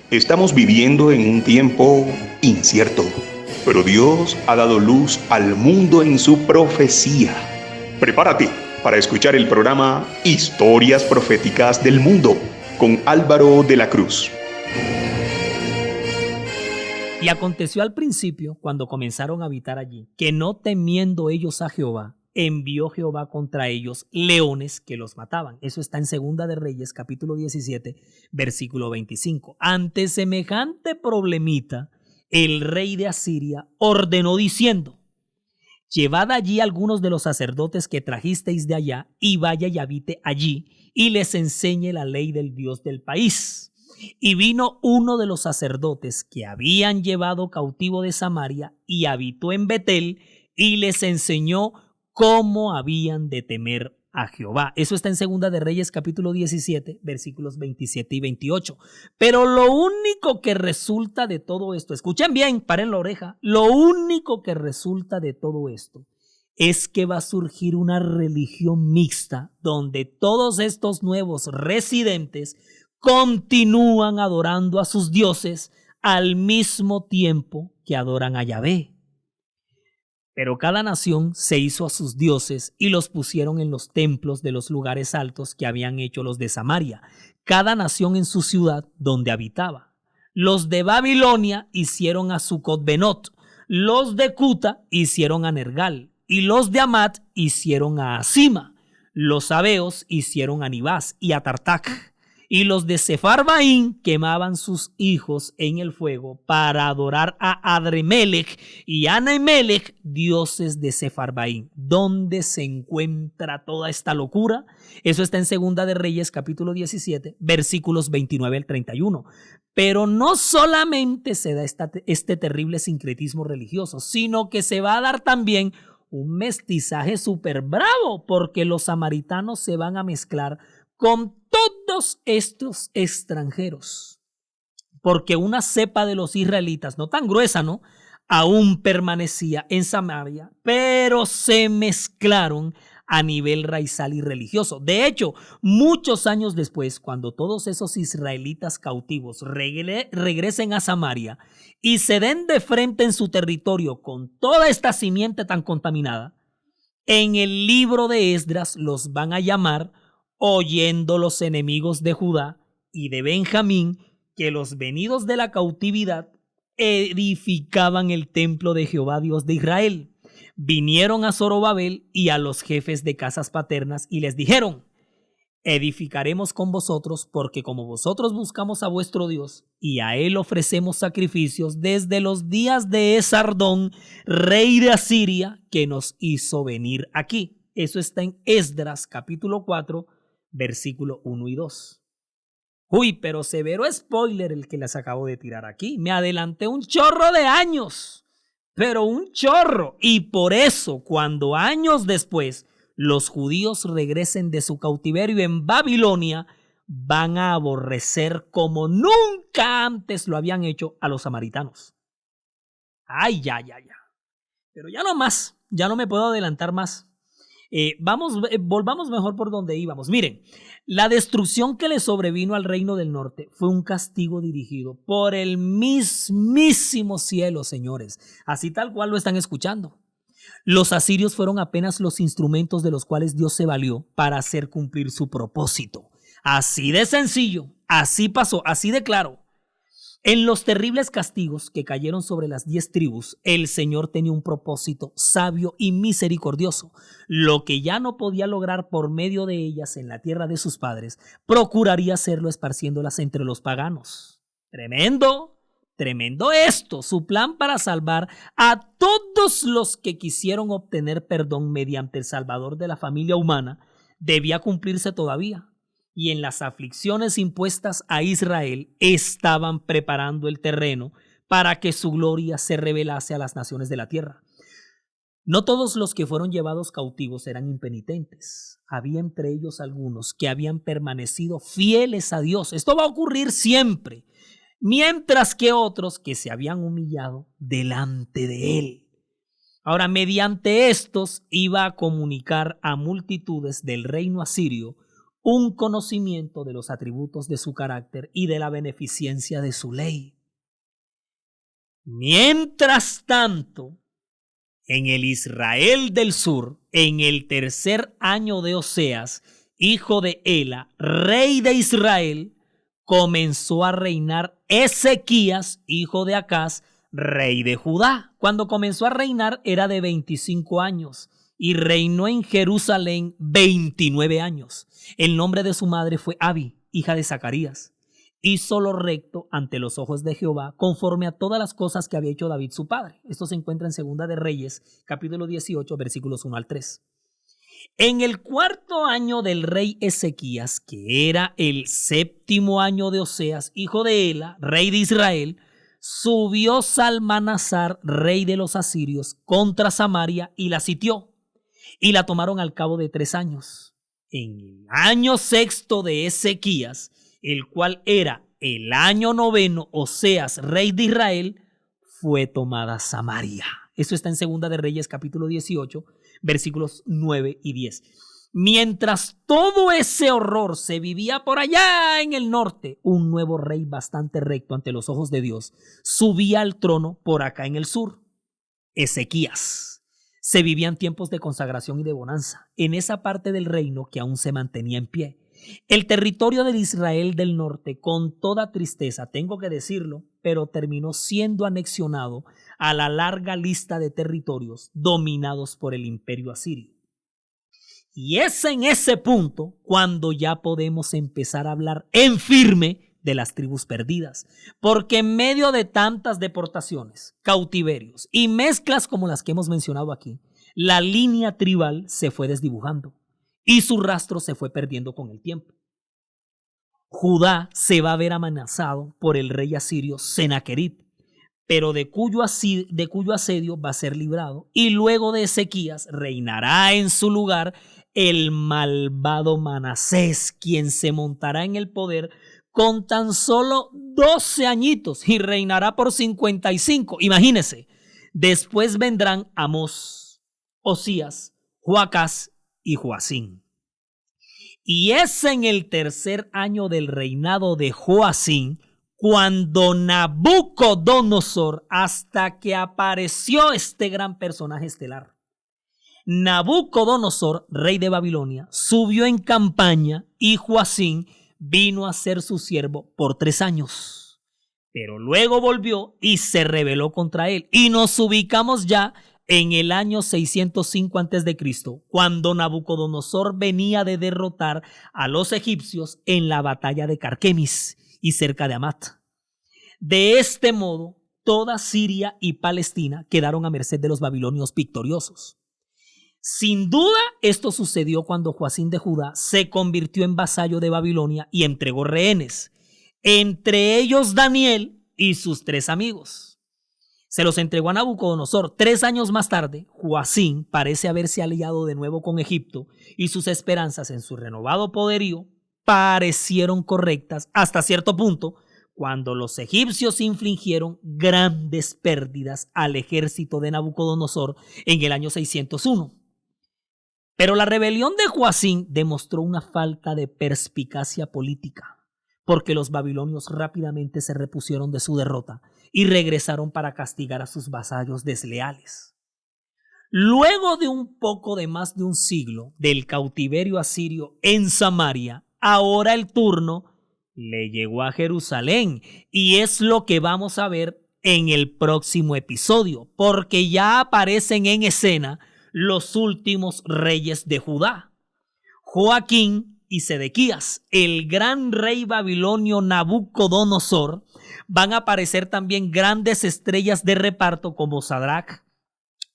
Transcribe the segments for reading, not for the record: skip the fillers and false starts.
Estamos viviendo en un tiempo incierto, pero Dios ha dado luz al mundo en su profecía. Prepárate para escuchar el programa Historias Proféticas del Mundo con Álvaro de la Cruz. Y aconteció al principio, cuando comenzaron a habitar allí, que no temiendo ellos a Jehová, envió Jehová contra ellos leones que los mataban. Eso está en Segunda de Reyes, capítulo 17, versículo 25. Ante semejante problemita, el rey de Asiria ordenó diciendo: llevad allí algunos de los sacerdotes que trajisteis de allá, y vaya y habite allí, y les enseñe la ley del Dios del país. Y vino uno de los sacerdotes que habían llevado cautivo de Samaria, y habitó en Betel, y les enseñó cómo habían de temer a Jehová. Eso está en Segunda de Reyes, capítulo 17, versículos 27 y 28. Pero lo único que resulta de todo esto, escuchen bien, paren la oreja, lo único que resulta de todo esto es que va a surgir una religión mixta donde todos estos nuevos residentes continúan adorando a sus dioses al mismo tiempo que adoran a Yahvé. Pero cada nación se hizo a sus dioses y los pusieron en los templos de los lugares altos que habían hecho los de Samaria, cada nación en su ciudad donde habitaba. Los de Babilonia hicieron a Sucot-Benot, los de Cuta hicieron a Nergal, y los de Amat hicieron a Asima. Los sabeos hicieron a Nibás y a Tartac. Y los de Sefarbaín quemaban sus hijos en el fuego para adorar a Adremelech y a Nemelech, dioses de Sefarbaín. ¿Dónde se encuentra toda esta locura? Eso está en Segunda de Reyes, capítulo 17, versículos 29 al 31. Pero no solamente se da este terrible sincretismo religioso, sino que se va a dar también un mestizaje súper bravo, porque los samaritanos se van a mezclar con todos estos extranjeros, porque una cepa de los israelitas, no tan gruesa, ¿no?, aún permanecía en Samaria, pero se mezclaron a nivel raizal y religioso. De hecho, muchos años después, cuando todos esos israelitas cautivos regresen a Samaria y se den de frente en su territorio con toda esta simiente tan contaminada, en el libro de Esdras los van a llamar oyendo los enemigos de Judá y de Benjamín que los venidos de la cautividad edificaban el templo de Jehová Dios de Israel. Vinieron a Zorobabel y a los jefes de casas paternas y les dijeron: edificaremos con vosotros, porque como vosotros buscamos a vuestro Dios y a él ofrecemos sacrificios desde los días de Esardón, rey de Asiria, que nos hizo venir aquí. Eso está en Esdras capítulo 4, versículo 1 y 2. Uy, pero severo spoiler el que les acabo de tirar aquí. Me adelanté un chorro de años, pero un chorro. Y por eso, cuando años después los judíos regresen de su cautiverio en Babilonia, van a aborrecer como nunca antes lo habían hecho a los samaritanos. Ay, ya. Pero ya no más, ya no me puedo adelantar más. Volvamos mejor por donde íbamos. Miren, la destrucción que le sobrevino al reino del norte fue un castigo dirigido por el mismísimo cielo, señores. Así tal cual lo están escuchando. Los asirios fueron apenas los instrumentos de los cuales Dios se valió para hacer cumplir su propósito. Así de sencillo, así pasó, así de claro. En los terribles castigos que cayeron sobre las 10 tribus, el Señor tenía un propósito sabio y misericordioso. Lo que ya no podía lograr por medio de ellas en la tierra de sus padres, procuraría hacerlo esparciéndolas entre los paganos. Tremendo esto, su plan para salvar a todos los que quisieron obtener perdón mediante el Salvador de la familia humana debía cumplirse todavía. Y en las aflicciones impuestas a Israel estaban preparando el terreno para que su gloria se revelase a las naciones de la tierra. No todos los que fueron llevados cautivos eran impenitentes. Había entre ellos algunos que habían permanecido fieles a Dios. Esto va a ocurrir siempre. Mientras que otros que se habían humillado delante de él. Ahora, mediante estos iba a comunicar a multitudes del reino asirio un conocimiento de los atributos de su carácter y de la beneficencia de su ley. Mientras tanto, en el Israel del sur, en el tercer año de Oseas, hijo de Ela, rey de Israel, comenzó a reinar Ezequías, hijo de Acaz, rey de Judá. Cuando comenzó a reinar era de 25 años y reinó en Jerusalén 29 años. El nombre de su madre fue Abi, hija de Zacarías. Hizo lo recto ante los ojos de Jehová, conforme a todas las cosas que había hecho David su padre. Esto se encuentra en Segunda de Reyes, capítulo 18, versículos 1 al 3. En el cuarto año del rey Ezequías, que era el séptimo año de Oseas, hijo de Ela, rey de Israel, subió Salmanasar, rey de los asirios, contra Samaria y la sitió, y la tomaron al cabo de 3 años. En el año sexto de Ezequías, el cual era el año noveno, Oseas, rey de Israel, fue tomada Samaria. Eso está en Segunda de Reyes, capítulo 18, versículos 9 y 10. Mientras todo ese horror se vivía por allá en el norte, un nuevo rey bastante recto ante los ojos de Dios subía al trono por acá en el sur, Ezequías. Se vivían tiempos de consagración y de bonanza en esa parte del reino que aún se mantenía en pie. El territorio del Israel del norte, con toda tristeza, tengo que decirlo, pero terminó siendo anexionado a la larga lista de territorios dominados por el imperio asirio. Y es en ese punto cuando ya podemos empezar a hablar en firme de las tribus perdidas, porque en medio de tantas deportaciones, cautiverios y mezclas como las que hemos mencionado aquí, la línea tribal se fue desdibujando y su rastro se fue perdiendo con el tiempo. Judá se va a ver amenazado por el rey asirio Sennacherib, pero de cuyo asedio va a ser librado, y luego de Ezequías reinará en su lugar el malvado Manasés, quien se montará en el poder con tan solo 12 añitos y reinará por 55. Imagínense, después vendrán Amós, Osías, Joacás y Joacín. Y es en el tercer año del reinado de Joacín cuando Nabucodonosor, hasta que apareció este gran personaje estelar. Nabucodonosor, rey de Babilonia, subió en campaña y Joacín vino a ser su siervo por 3 años. Pero luego volvió y se rebeló contra él. Y nos ubicamos ya en el año 605 a.C., cuando Nabucodonosor venía de derrotar a los egipcios en la batalla de Carquemis y cerca de Hamat. De este modo, toda Siria y Palestina quedaron a merced de los babilonios victoriosos. Sin duda, esto sucedió cuando Joacín de Judá se convirtió en vasallo de Babilonia y entregó rehenes, entre ellos Daniel y sus 3 amigos. Se los entregó a Nabucodonosor. 3 años más tarde, Joacín parece haberse aliado de nuevo con Egipto y sus esperanzas en su renovado poderío parecieron correctas hasta cierto punto, cuando los egipcios infligieron grandes pérdidas al ejército de Nabucodonosor en el año 601. Pero la rebelión de Joacín demostró una falta de perspicacia política, porque los babilonios rápidamente se repusieron de su derrota y regresaron para castigar a sus vasallos desleales. Luego de un poco de más de un siglo del cautiverio asirio en Samaria, ahora el turno le llegó a Jerusalén, y es lo que vamos a ver en el próximo episodio, porque ya aparecen en escena los últimos reyes de Judá, Joaquín y Sedequías. El gran rey babilonio Nabucodonosor. Van a aparecer también grandes estrellas de reparto como Sadrach,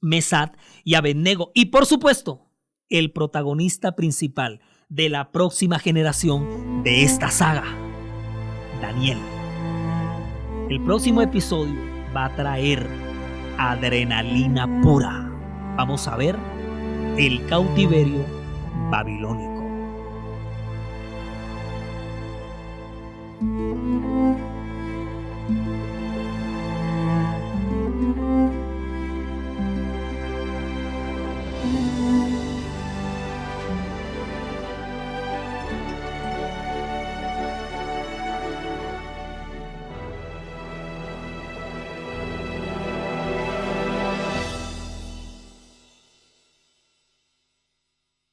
Mesach y Abednego, y por supuesto el protagonista principal de la próxima generación de esta saga, Daniel. El próximo episodio va a traer adrenalina pura. Vamos a ver el cautiverio babilónico.